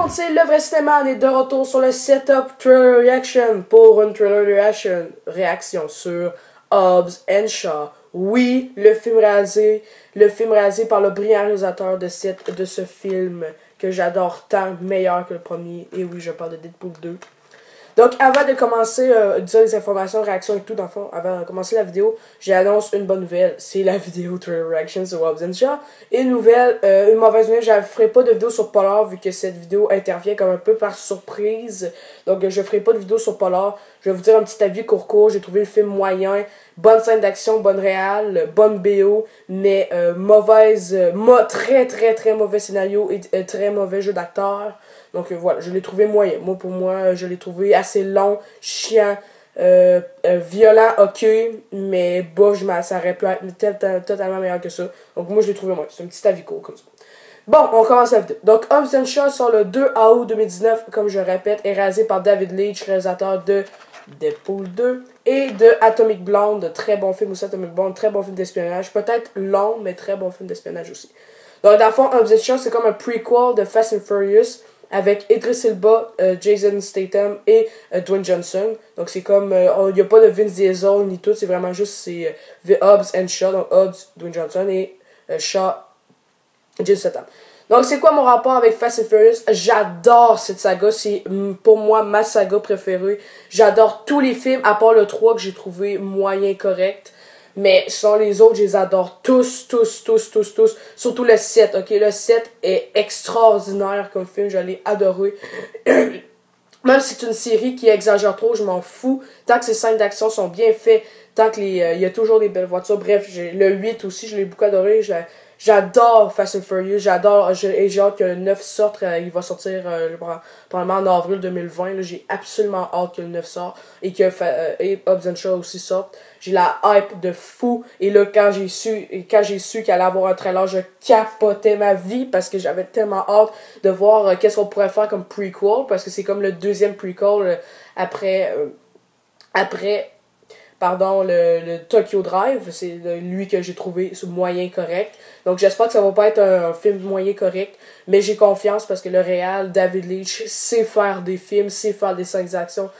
monde, c'est le vrai cinéma, on est de retour sur le setup trailer reaction pour une trailer réaction sur Hobbs and Shaw. Oui, le film réalisé par le brillant réalisateur de ce film que j'adore tant, meilleur que le premier. Et oui, je parle de Deadpool 2. Donc, avant de commencer, disons les informations, réactions et tout, dans le fond, avant de commencer la vidéo, j'annonce une bonne nouvelle. C'est la vidéo trailer reaction sur Hobbs and Shaw. Et une mauvaise nouvelle, je ne ferai pas de vidéo sur Polar, vu que cette vidéo intervient comme un peu par surprise. Donc, je ne ferai pas de vidéo sur Polar. Je vais vous dire un petit avis court. J'ai trouvé le film moyen. Bonne scène d'action, bonne réal, bonne BO, mais très mauvais scénario et très mauvais jeu d'acteur. Donc voilà, je l'ai trouvé moyen. Pour moi, je l'ai trouvé assez long, chiant, violent, ok, mais bof, ça aurait pu être totalement meilleur que ça. Donc moi, je l'ai trouvé moyen. C'est un petit avis court comme ça. Bon, on commence la vidéo. Donc, Hobbs and Shaw sort le 2 août 2019, comme je répète, est réalisé par David Leitch, réalisateur de Deadpool 2 et de Atomic Blonde, très bon film aussi, Atomic Blonde, très bon film d'espionnage, peut-être long, mais très bon film d'espionnage aussi. Donc, dans le fond, Hobbs and Shaw, c'est comme un prequel de Fast and Furious, avec Idris Elba, Jason Statham et Dwayne Johnson. Donc, c'est comme, il n'y a pas de Vin Diesel ni tout, c'est vraiment juste, Hobbs and Shaw, donc Hobbs, Dwayne Johnson et Shaw, Jason Statham. Donc, c'est quoi mon rapport avec Fast and Furious? J'adore cette saga. C'est pour moi ma saga préférée. J'adore tous les films, à part le 3 que j'ai trouvé moyen correct. Mais sans les autres, je les adore tous. Surtout le 7, ok? Le 7 est extraordinaire comme film. Je l'ai adoré. Même si c'est une série qui exagère trop, je m'en fous. Tant que ces scènes d'action sont bien faites, tant que il y a toujours des belles voitures. Bref, le 8 aussi, je l'ai beaucoup adoré. J'adore Fast and Furious, j'ai hâte que le 9 sorte, il va sortir probablement en avril 2020, j'ai absolument hâte que le 9 sorte et que Hobbs and Shaw aussi sorte. J'ai la hype de fou et là quand j'ai su qu'il allait avoir un trailer, je capotais ma vie parce que j'avais tellement hâte de voir qu'est-ce qu'on pourrait faire comme prequel parce que c'est comme le deuxième prequel après le Tokyo Drive, c'est lui que j'ai trouvé moyen correct. Donc j'espère que ça va pas être un film moyen correct, mais j'ai confiance parce que le réal, David Leitch, sait faire des films, sait faire des scènes d'action.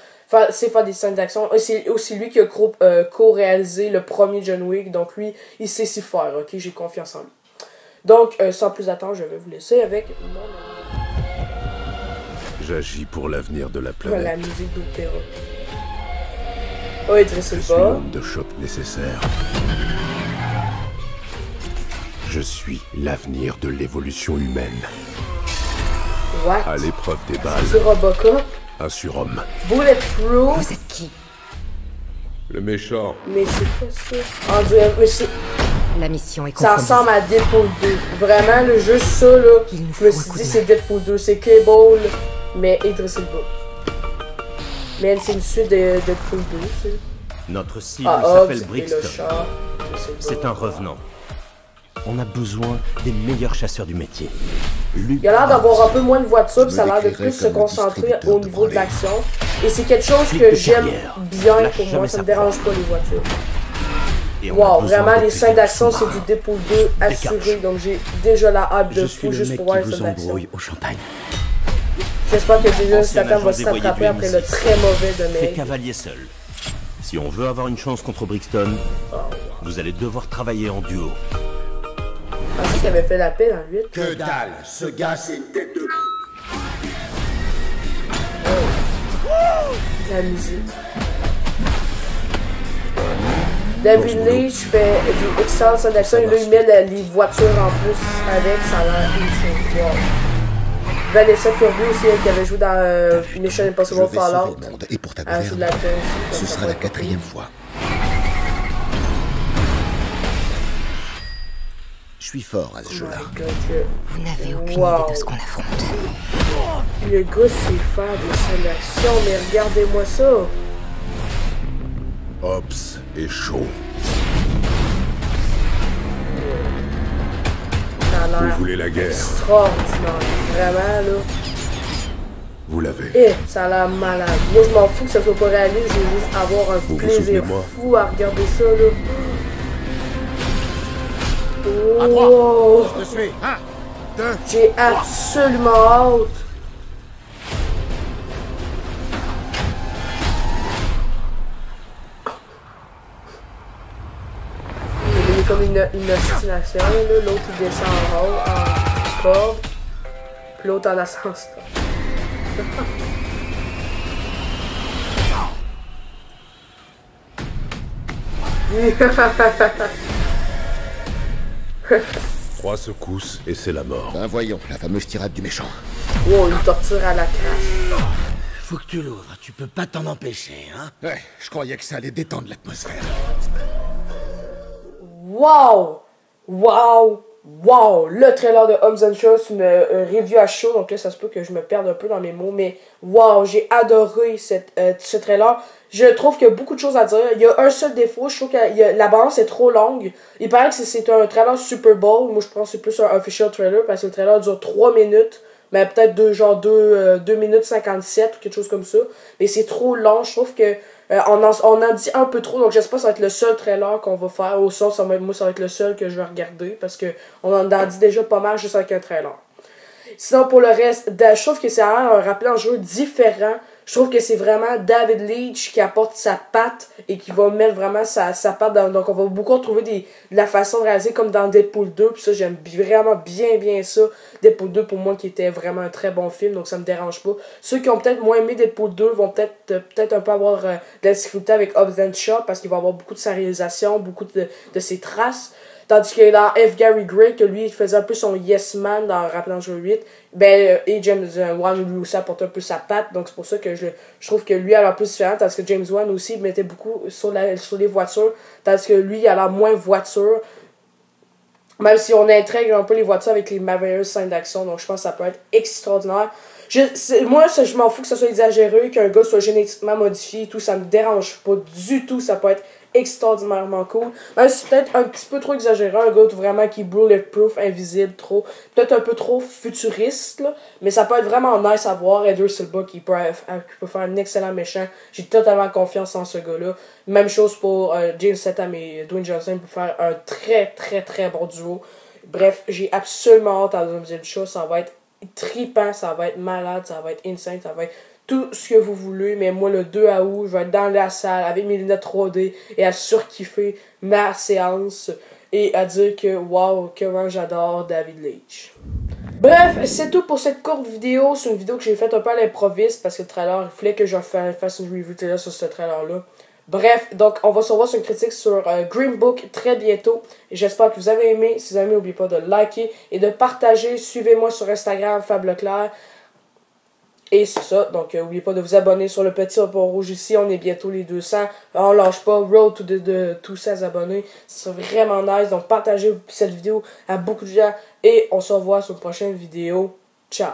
C'est aussi lui qui a co-réalisé le premier John Wick, donc lui, il sait s'y faire, ok, j'ai confiance en lui. Donc, sans plus attendre, je vais vous laisser avec mon ami. J'agis pour l'avenir de la planète. La musique d'opéra. Oh, Idris Elba. Je suis l'homme de choc nécessaire. Je suis l'avenir de l'évolution humaine. What? À l'épreuve des balles. C'est Robocop? Un surhomme. Bulletproof? Vous êtes qui? Le méchant. Mais c'est pas ça. On dirait, mais c'est... La mission est ça compromise. ressemble à Deadpool 2. Vraiment, le jeu, ça, là, je me suis dit c'est Deadpool 2. C'est Cable, mais Idris Elba. Mais c'est une suite de Deadpool 2, c'est... Notre cible s'appelle Brixton. C'est un revenant. revenant. On a besoin des meilleurs chasseurs du métier. Il a l'air d'avoir un peu moins de voitures, ça a l'air de plus se concentrer au niveau de l'action. Et c'est quelque chose que j'aime bien pour moi, ça me dérange pas les voitures. Wow, vraiment, les scènes d'action, c'est du Deadpool 2 assuré, donc j'ai déjà la hype de fou juste pour voir les scènes d'action. Au champagne. J'espère que Jason Statham va se rattraper après le très mauvais de Fait Meg. cavalier seul. Si on veut avoir une chance contre Brixton, vous allez devoir travailler en duo. Je pensais qu'il avait fait la paix dans le 8. Que dalle, ce gars c'est une tête de... La musique. David Leitch fait des excellentes scènes d'action et là il met les voitures en plus avec, ça a l'air insane. Wow. Vanessa Kirby aussi qui avait joué dans Mission Impossible Fallout. Et pour ta gouverne, ce sera la 4e fois. Je suis fort à ce jeu-là. Vous n'avez aucune idée de ce qu'on affronte. Le gars sait faire des scènes d'action, mais regardez-moi ça. Hobbs est chaud. Vous voulez la guerre? Extraordinaire. Vraiment, là. Vous l'avez. Et ça a l'air malade. Moi, je m'en fous que ça soit pas réaliste. Je veux juste avoir un plaisir fou à regarder ça, là. À 3. Wow. Je te suis. 1, 2. J'ai absolument hâte. c'est comme une ostination, là. L'autre il descend en haut, en corde. Puis l'autre en ascenseur. Trois secousses et c'est la mort. Ben voyons, la fameuse tirade du méchant. Wow, une torture à la crasse. Faut que tu l'ouvres, tu peux pas t'en empêcher, hein? Ouais, je croyais que ça allait détendre l'atmosphère. Wow! Wow! Wow! Le trailer de Hobbs and Shaw, c'est une review à chaud, donc là, ça se peut que je me perde un peu dans mes mots, mais wow! J'ai adoré ce trailer. Je trouve qu'il y a beaucoup de choses à dire. Il y a un seul défaut, je trouve que la balance est trop longue. Il paraît que c'est un trailer Super Bowl. Moi, je pense que c'est plus un official trailer, parce que le trailer dure 3 minutes. Mais peut-être 2 minutes 57 ou quelque chose comme ça. Mais c'est trop long. Je trouve que on en dit un peu trop. Donc j'espère que ça va être le seul trailer qu'on va faire. Au son, ça va être le seul que je vais regarder. Parce que on en dit déjà pas mal juste avec un trailer. Sinon, pour le reste, je trouve que c'est un rappel en jeu différent. Je trouve que c'est vraiment David Leitch qui apporte sa patte et qui va mettre vraiment sa patte dans... Donc, on va beaucoup retrouver de la façon de réaliser comme dans Deadpool 2. Puis ça, j'aime vraiment bien ça. Deadpool 2, pour moi, qui était vraiment un très bon film. Donc, ça me dérange pas. Ceux qui ont peut-être moins aimé Deadpool 2 vont peut-être un peu avoir de la difficulté avec Hobbs and Shaw parce qu'il va avoir beaucoup de sa réalisation, beaucoup de ses traces. Tandis que dans F. Gary Gray, que lui, il faisait un peu son yes man dans Rappel Jeu 8, et James Wan, lui aussi, apporte un peu sa patte. Donc, c'est pour ça que je trouve que lui a l'air plus différent. Tandis que James Wan aussi, il mettait beaucoup sur les voitures. Tandis que lui, il a l'air moins voiture. Même si on intègre un peu les voitures avec les merveilleuses scènes d'action. Donc, je pense que ça peut être extraordinaire. Moi, je m'en fous que ça soit exagéré, qu'un gars soit génétiquement modifié et tout. Ça me dérange pas du tout. Ça peut être extraordinairement cool. Même si c'est peut-être un petit peu trop exagéré, un gars vraiment qui est bulletproof, invisible, peut-être un peu trop futuriste, là, mais ça peut être vraiment nice à voir. Idris Elba qui peut faire un excellent méchant. J'ai totalement confiance en ce gars-là. Même chose pour Jason Statham et Dwayne Johnson pour faire un très bon duo. Bref, j'ai absolument hâte à la deuxième show. Ça va être trippant, ça va être malade, ça va être insane, ça va être tout ce que vous voulez, mais moi le 2 août, je vais être dans la salle avec mes lunettes 3D et à surkiffer ma séance et à dire que wow, comment j'adore David Leitch. Bref, c'est tout pour cette courte vidéo. C'est une vidéo que j'ai faite un peu à l'improviste parce que le trailer, il fallait que je fasse une review sur ce trailer-là. Bref, donc on va se revoir sur une critique sur Green Book très bientôt. Et j'espère que vous avez aimé. Si vous avez aimé, n'oubliez pas de liker et de partager. Suivez-moi sur Instagram, Fab Leclerc. Et c'est ça, donc n'oubliez pas de vous abonner sur le petit rapport rouge ici, on est bientôt les 200, on lâche pas, road to the 200 abonnés, c'est vraiment nice, donc partagez cette vidéo à beaucoup de gens, et on se revoit sur une prochaine vidéo, ciao!